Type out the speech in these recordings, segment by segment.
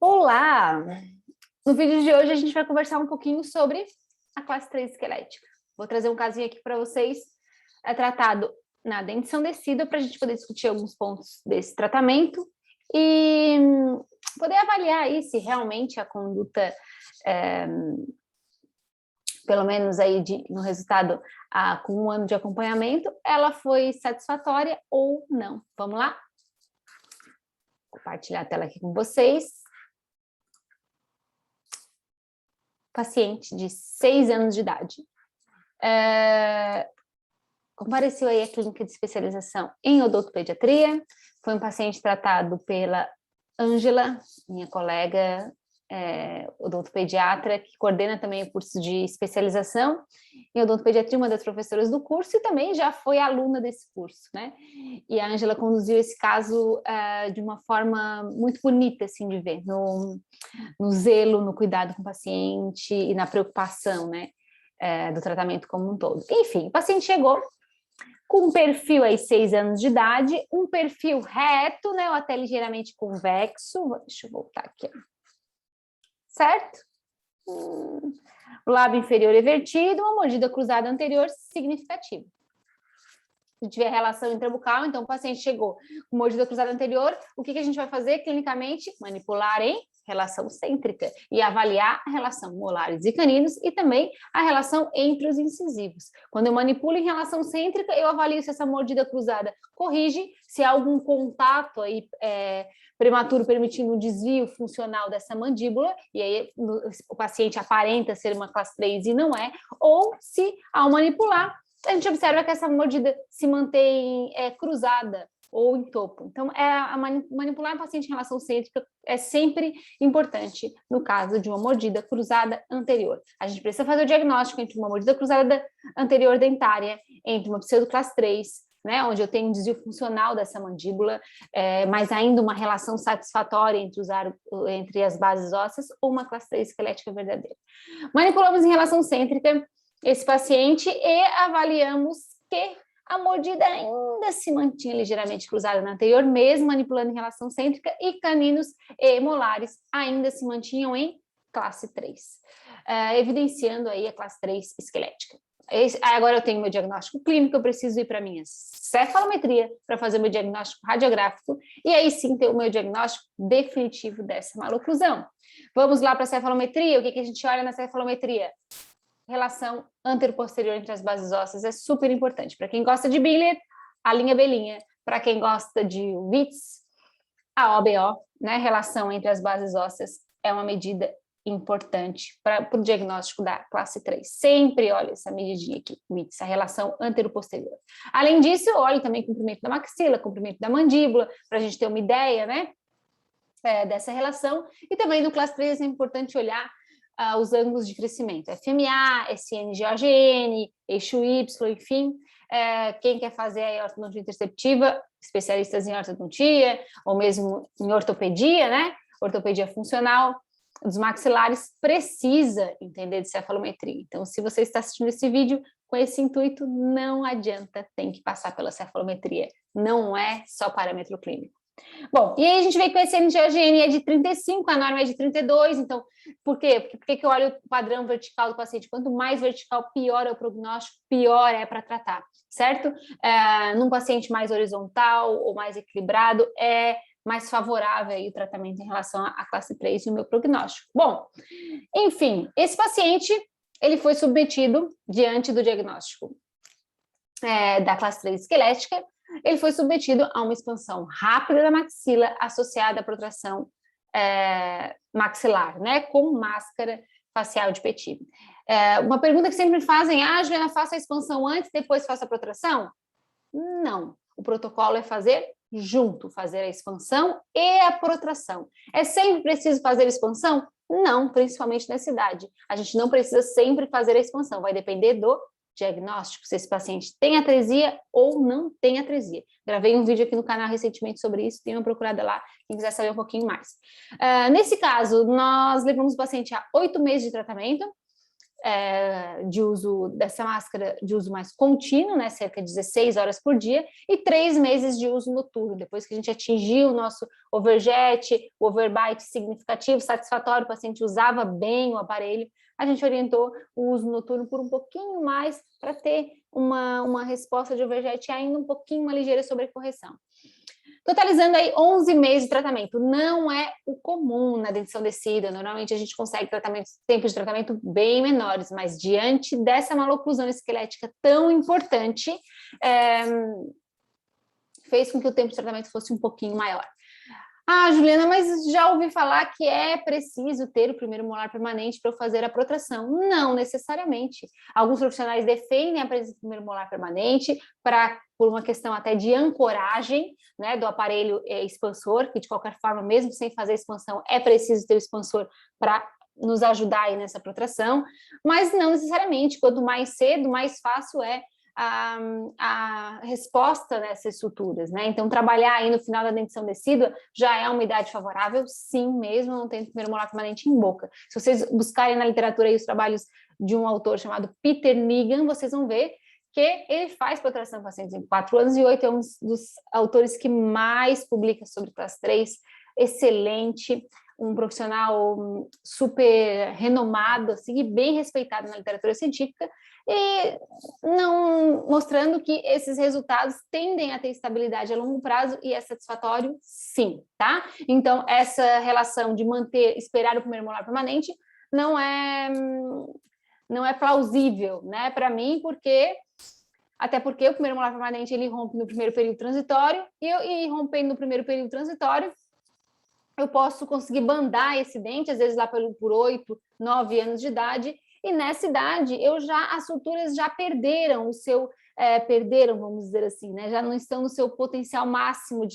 Olá! No vídeo de hoje a gente vai conversar um pouquinho sobre a classe 3 esquelética. Vou trazer um casinho aqui para vocês, tratado na dente ensandecida, para a gente poder discutir alguns pontos desse tratamento e poder avaliar aí se realmente a conduta, pelo menos aí no resultado com um ano de acompanhamento, ela foi satisfatória ou não. Vamos lá? Compartilhar a tela aqui com vocês. Paciente de 6 anos de idade. Compareceu aí à clínica de especialização em odontopediatria. Foi um paciente tratado pela Ângela, minha colega odontopediatra, que coordena também o curso de especialização em odontopediatria, uma das professoras do curso, e também já foi aluna desse curso, né? E a Ângela conduziu esse caso de uma forma muito bonita, assim, de ver, no zelo, no cuidado com o paciente e na preocupação, né, do tratamento como um todo. Enfim, o paciente chegou com um perfil aí 6 anos de idade, um perfil reto, né, ou até ligeiramente convexo. Deixa eu voltar aqui, certo? O lábio inferior evertido, uma mordida cruzada anterior significativa. Se tiver relação intrabucal, então o paciente chegou com mordida cruzada anterior, o que a gente vai fazer clinicamente? Manipular em relação cêntrica e avaliar a relação molares e caninos e também a relação entre os incisivos. Quando eu manipulo em relação cêntrica, eu avalio se essa mordida cruzada corrige, se há algum contato aí prematuro permitindo um desvio funcional dessa mandíbula, e aí o paciente aparenta ser uma classe 3 e não é, ou se ao manipular, a gente observa que essa mordida se mantém cruzada ou em topo. Então, manipular o paciente em relação cêntrica é sempre importante no caso de uma mordida cruzada anterior. A gente precisa fazer o diagnóstico entre uma mordida cruzada anterior dentária, entre uma pseudoclasse 3, né, onde eu tenho um desvio funcional dessa mandíbula, mas ainda uma relação satisfatória entre as bases ósseas, ou uma classe 3 esquelética verdadeira. Manipulamos em relação cêntrica esse paciente e avaliamos que a mordida ainda se mantinha ligeiramente cruzada na anterior, mesmo manipulando em relação cêntrica, e caninos e molares ainda se mantinham em classe 3, evidenciando aí a classe 3 esquelética. Agora eu tenho meu diagnóstico clínico, eu preciso ir para a minha cefalometria para fazer meu diagnóstico radiográfico, e aí sim ter o meu diagnóstico definitivo dessa maloclusão. Vamos lá para a cefalometria, o que a gente olha na cefalometria? Relação antero-posterior entre as bases ósseas é super importante. Para quem gosta de Biller, a linha belinha. Para quem gosta de Witts, a OBO, né? Relação entre as bases ósseas é uma medida importante para o diagnóstico da classe 3. Sempre olhe essa medidinha aqui, Witts, a relação antero-posterior. Além disso, olhe também o comprimento da maxila, comprimento da mandíbula, para a gente ter uma ideia, né? Dessa relação. E também no classe 3 é importante olhar os ângulos de crescimento, FMA, SN-GOGN, eixo Y, enfim, quem quer fazer a ortodontia interceptiva, especialistas em ortodontia, ou mesmo em ortopedia, né, ortopedia funcional dos maxilares, precisa entender de cefalometria. Então, se você está assistindo esse vídeo com esse intuito, não adianta, tem que passar pela cefalometria, não é só parâmetro clínico. Bom, e aí a gente vê que o SN-GOGN é de 35, a norma é de 32, então, por quê? Porque que eu olho o padrão vertical do paciente? Quanto mais vertical, pior é o prognóstico, pior é para tratar, certo? Num paciente mais horizontal ou mais equilibrado, é mais favorável aí o tratamento em relação à classe 3 e o meu prognóstico. Bom, enfim, esse paciente, ele foi submetido diante do diagnóstico da classe 3 esquelética, ele foi submetido a uma expansão rápida da maxila associada à protração maxilar, né, com máscara facial de Petit. Uma pergunta que sempre me fazem, Juliana, faça a expansão antes, depois faça a protração? Não, o protocolo é fazer junto, fazer a expansão e a protração. É sempre preciso fazer a expansão? Não, principalmente nessa idade. A gente não precisa sempre fazer a expansão, vai depender do diagnóstico, se esse paciente tem atresia ou não tem atresia. Gravei um vídeo aqui no canal recentemente sobre isso, tem uma procurada lá, quem quiser saber um pouquinho mais. Nesse caso, nós levamos o paciente a 8 meses de tratamento, de uso dessa máscara de uso mais contínuo, né, cerca de 16 horas por dia, e 3 meses de uso noturno, depois que a gente atingiu o nosso overjet, o overbite significativo, satisfatório, o paciente usava bem o aparelho, a gente orientou o uso noturno por um pouquinho mais para ter uma resposta de overjet ainda um pouquinho, uma ligeira sobrecorreção. Totalizando aí 11 meses de tratamento, não é o comum na dentição descida, normalmente a gente consegue tempos de tratamento bem menores, mas diante dessa maloclusão esquelética tão importante, fez com que o tempo de tratamento fosse um pouquinho maior. Ah, Juliana, mas já ouvi falar que é preciso ter o primeiro molar permanente para eu fazer a protração. Não necessariamente. Alguns profissionais defendem a presença do primeiro molar permanente por uma questão até de ancoragem, né, do aparelho expansor, que de qualquer forma, mesmo sem fazer expansão, é preciso ter o expansor para nos ajudar aí nessa protração, mas não necessariamente. Quanto mais cedo, mais fácil é a resposta nessas suturas, né? Então, trabalhar aí no final da dentição decídua já é uma idade favorável, sim, mesmo não tendo primeiro molar permanente em boca. Se vocês buscarem na literatura aí os trabalhos de um autor chamado Peter Nigan, vocês vão ver que ele faz protração em pacientes em 4 anos e 8, é um dos autores que mais publica sobre classe 3, excelente, um profissional super renomado, assim, e bem respeitado na literatura científica, e não mostrando que esses resultados tendem a ter estabilidade a longo prazo e é satisfatório, sim, tá? Então, essa relação de esperar o primeiro molar permanente não é plausível, né, para mim, até porque o primeiro molar permanente ele rompe no primeiro período transitório e rompendo no primeiro período transitório, eu posso conseguir bandar esse dente, às vezes lá por 8, 9 anos de idade, e nessa idade as suturas já perderam perderam, vamos dizer assim, né? Já não estão no seu potencial máximo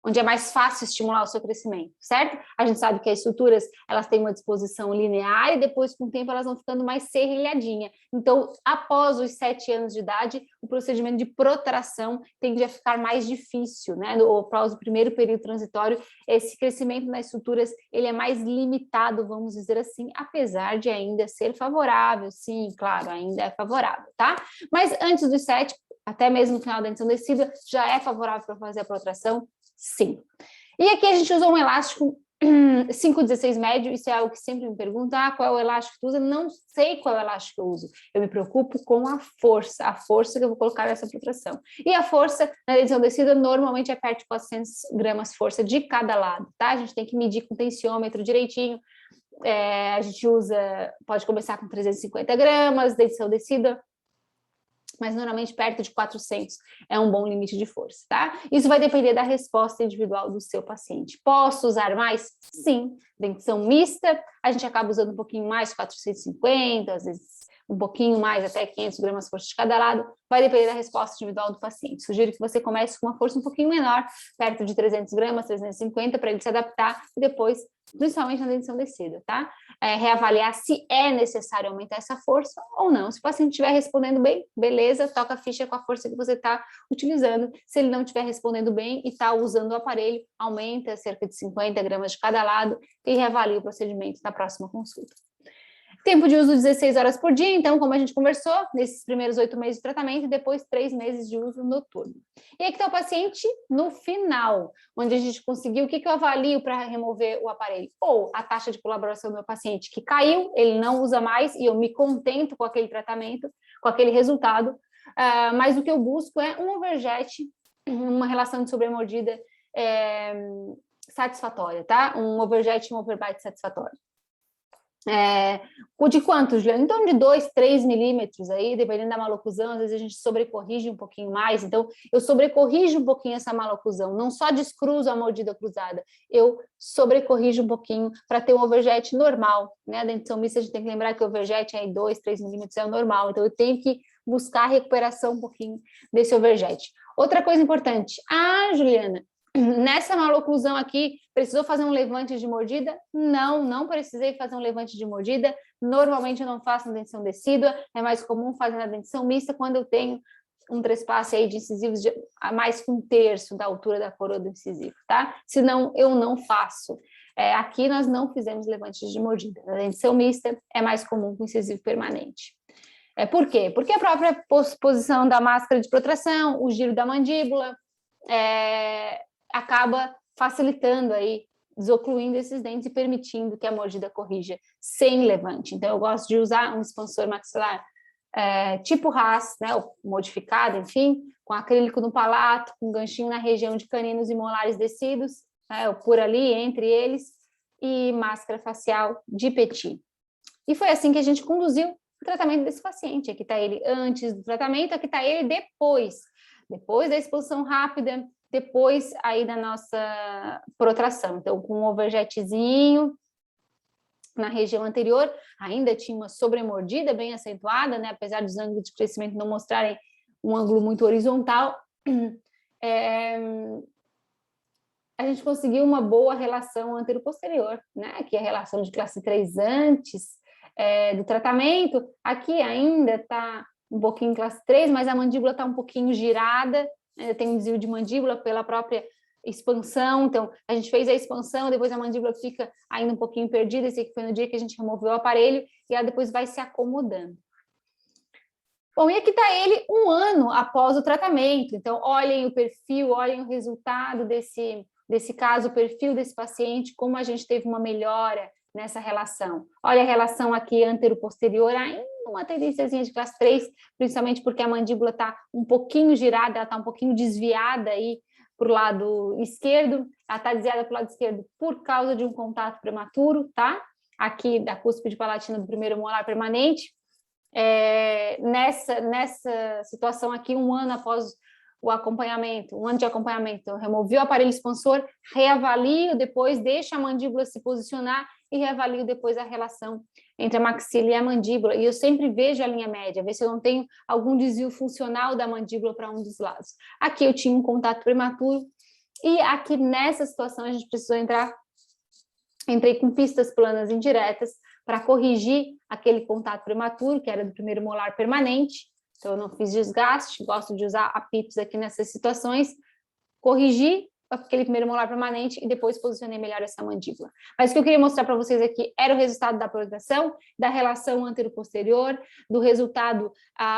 onde é mais fácil estimular o seu crescimento, certo? A gente sabe que as suturas, elas têm uma disposição linear e depois, com o tempo, elas vão ficando mais serrilhadinha. Então, após os 7 anos de idade, o procedimento de protração tende a ficar mais difícil, né? Após o primeiro período transitório, esse crescimento nas suturas, ele é mais limitado, vamos dizer assim, apesar de ainda ser favorável, sim, claro, ainda é favorável, tá? Mas antes dos 7, até mesmo no final da dentição decídua, já é favorável para fazer a protração? Sim. E aqui a gente usou um elástico 5,16 médio, isso é algo que sempre me perguntam, qual é o elástico que tu usa? Não sei qual é o elástico que eu uso, eu me preocupo com a força que eu vou colocar nessa protração. E a força na dentição decídua normalmente é perto de 400 gramas força de cada lado, tá? A gente tem que medir com tensiômetro direitinho, a gente pode começar com 350 gramas, dentição decídua, mas normalmente perto de 400 é um bom limite de força, tá? Isso vai depender da resposta individual do seu paciente. Posso usar mais? Sim. Dentição mista, a gente acaba usando um pouquinho mais, 450, às vezes um pouquinho mais, até 500 gramas força de cada lado, vai depender da resposta individual do paciente. Sugiro que você comece com uma força um pouquinho menor, perto de 300 gramas, 350, para ele se adaptar, e depois, principalmente na dentição decídua, tá? Reavaliar se é necessário aumentar essa força ou não. Se o paciente estiver respondendo bem, beleza, toca a ficha com a força que você está utilizando. Se ele não estiver respondendo bem e está usando o aparelho, aumenta cerca de 50 gramas de cada lado e reavalia o procedimento na próxima consulta. Tempo de uso 16 horas por dia, então, como a gente conversou, nesses primeiros 8 meses de tratamento e depois 3 meses de uso noturno. E aqui está o paciente no final, onde a gente conseguiu, o que eu avalio para remover o aparelho? Ou a taxa de colaboração do meu paciente que caiu, ele não usa mais e eu me contento com aquele tratamento, com aquele resultado, mas o que eu busco é um overjet, uma relação de sobremordida satisfatória, tá? Um overjet e um overbite satisfatório. De quantos, Juliana? Então, de 2, 3 milímetros aí, dependendo da maloclusão, às vezes a gente sobrecorrige um pouquinho mais, então eu sobrecorrijo um pouquinho essa maloclusão, não só descruzo a mordida cruzada, eu sobrecorrijo um pouquinho para ter um overjet normal, né? A dentição mista a gente tem que lembrar que o overjet aí 2, 3 milímetros é o normal, então eu tenho que buscar a recuperação um pouquinho desse overjet. Outra coisa importante, Juliana, nessa maloclusão aqui, precisou fazer um levante de mordida? Não, não precisei fazer um levante de mordida. Normalmente eu não faço na dentição decídua, é mais comum fazer na dentição mista quando eu tenho um trespasse aí de incisivos a mais que 1/3 da altura da coroa do incisivo, tá? Senão eu não faço. Aqui nós não fizemos levantes de mordida. Na dentição mista é mais comum com incisivo permanente. Por quê? Porque a própria posição da máscara de protração, o giro da mandíbula, acaba facilitando aí, desocluindo esses dentes e permitindo que a mordida corrija sem levante. Então, eu gosto de usar um expansor maxilar tipo Haas, né, modificado, enfim, com acrílico no palato, com ganchinho na região de caninos e molares descidos, por ali, entre eles, e máscara facial de Petit. E foi assim que a gente conduziu o tratamento desse paciente. Aqui está ele antes do tratamento, aqui está ele depois da exposição rápida, depois aí da nossa protração. Então, com um overjetzinho na região anterior, ainda tinha uma sobremordida bem acentuada, né? Apesar dos ângulos de crescimento não mostrarem um ângulo muito horizontal, a gente conseguiu uma boa relação antero-posterior, né? Que é a relação de classe 3 antes do tratamento. Aqui ainda está um pouquinho em classe 3, mas a mandíbula está um pouquinho girada, ainda tem um desvio de mandíbula pela própria expansão. Então, a gente fez a expansão, depois a mandíbula fica ainda um pouquinho perdida. Esse aqui foi no dia que a gente removeu o aparelho e ela depois vai se acomodando. Bom, e aqui está ele 1 ano após o tratamento. Então, olhem o perfil, olhem o resultado desse caso, o perfil desse paciente, como a gente teve uma melhora nessa relação. Olha a relação aqui antero-posterior, ainda uma tendênciazinha de classe 3, principalmente porque a mandíbula está um pouquinho girada, ela está um pouquinho desviada aí para o lado esquerdo, ela está desviada para o lado esquerdo por causa de um contato prematuro, tá? Aqui da cúspide palatina do primeiro molar permanente. Nessa situação aqui, 1 ano após o acompanhamento, 1 ano de acompanhamento, eu removi o aparelho expansor, reavalio depois, deixo a mandíbula se posicionar e reavalio depois a relação entre a maxila e a mandíbula, e eu sempre vejo a linha média, ver se eu não tenho algum desvio funcional da mandíbula para um dos lados. Aqui eu tinha um contato prematuro, e aqui nessa situação a gente precisou entrei com pistas planas indiretas para corrigir aquele contato prematuro, que era do primeiro molar permanente. Então, eu não fiz desgaste, gosto de usar a PIPS aqui nessas situações, corrigi aquele primeiro molar permanente e depois posicionei melhor essa mandíbula. Mas o que eu queria mostrar para vocês aqui era o resultado da protração, da relação antero-posterior, do resultado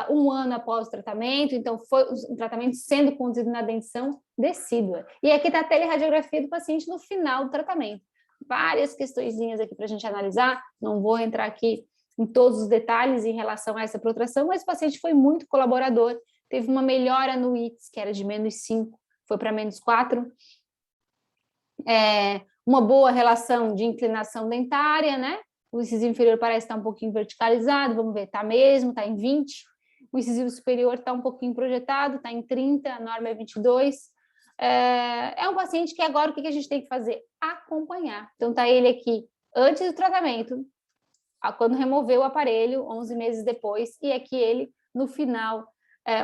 1 ano após o tratamento. Então, foi um tratamento sendo conduzido na dentição decídua. E aqui está a teleradiografia do paciente no final do tratamento. Várias questõezinhas aqui para a gente analisar, não vou entrar aqui em todos os detalhes em relação a essa protração, mas o paciente foi muito colaborador, teve uma melhora no ITS, que era de -5, foi para -4, uma boa relação de inclinação dentária, né? O incisivo inferior parece estar um pouquinho verticalizado, vamos ver, está mesmo, está em 20, o incisivo superior está um pouquinho projetado, está em 30, a norma é 22, é um paciente que agora o que a gente tem que fazer? Acompanhar. Então, está ele aqui antes do tratamento, quando removeu o aparelho, 11 meses depois, e aqui ele no final,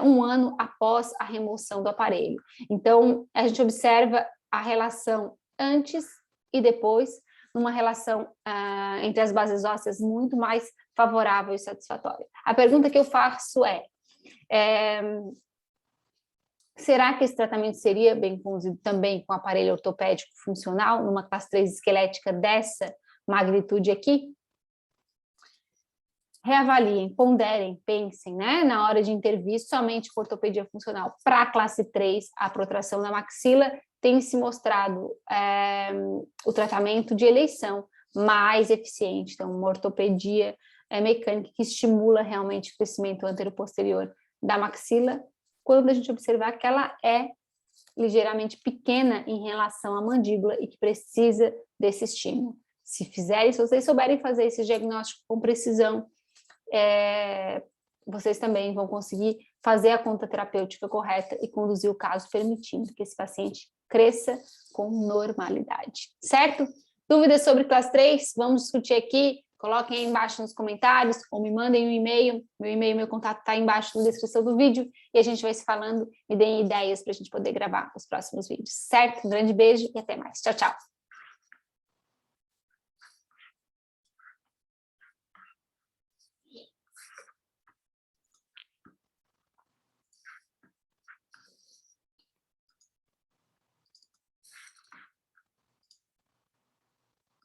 1 ano após a remoção do aparelho. Então, a gente observa a relação antes e depois, numa relação entre as bases ósseas muito mais favorável e satisfatória. A pergunta que eu faço será que esse tratamento seria bem conduzido também com aparelho ortopédico funcional, numa classe 3 esquelética dessa magnitude aqui? Reavaliem, ponderem, pensem, né? Na hora de intervir somente com ortopedia funcional para a classe 3, a protração da maxila tem se mostrado o tratamento de eleição mais eficiente. Então, uma ortopedia mecânica que estimula realmente o crescimento antero-posterior da maxila, quando a gente observar que ela é ligeiramente pequena em relação à mandíbula e que precisa desse estímulo. Se vocês souberem fazer esse diagnóstico com precisão, vocês também vão conseguir fazer a conta terapêutica correta e conduzir o caso, permitindo que esse paciente cresça com normalidade, certo? Dúvidas sobre classe 3? Vamos discutir aqui, coloquem aí embaixo nos comentários ou me mandem um e-mail, meu contato está aí embaixo na descrição do vídeo e a gente vai se falando, me deem ideias para a gente poder gravar os próximos vídeos, certo? Um grande beijo e até mais, tchau, tchau!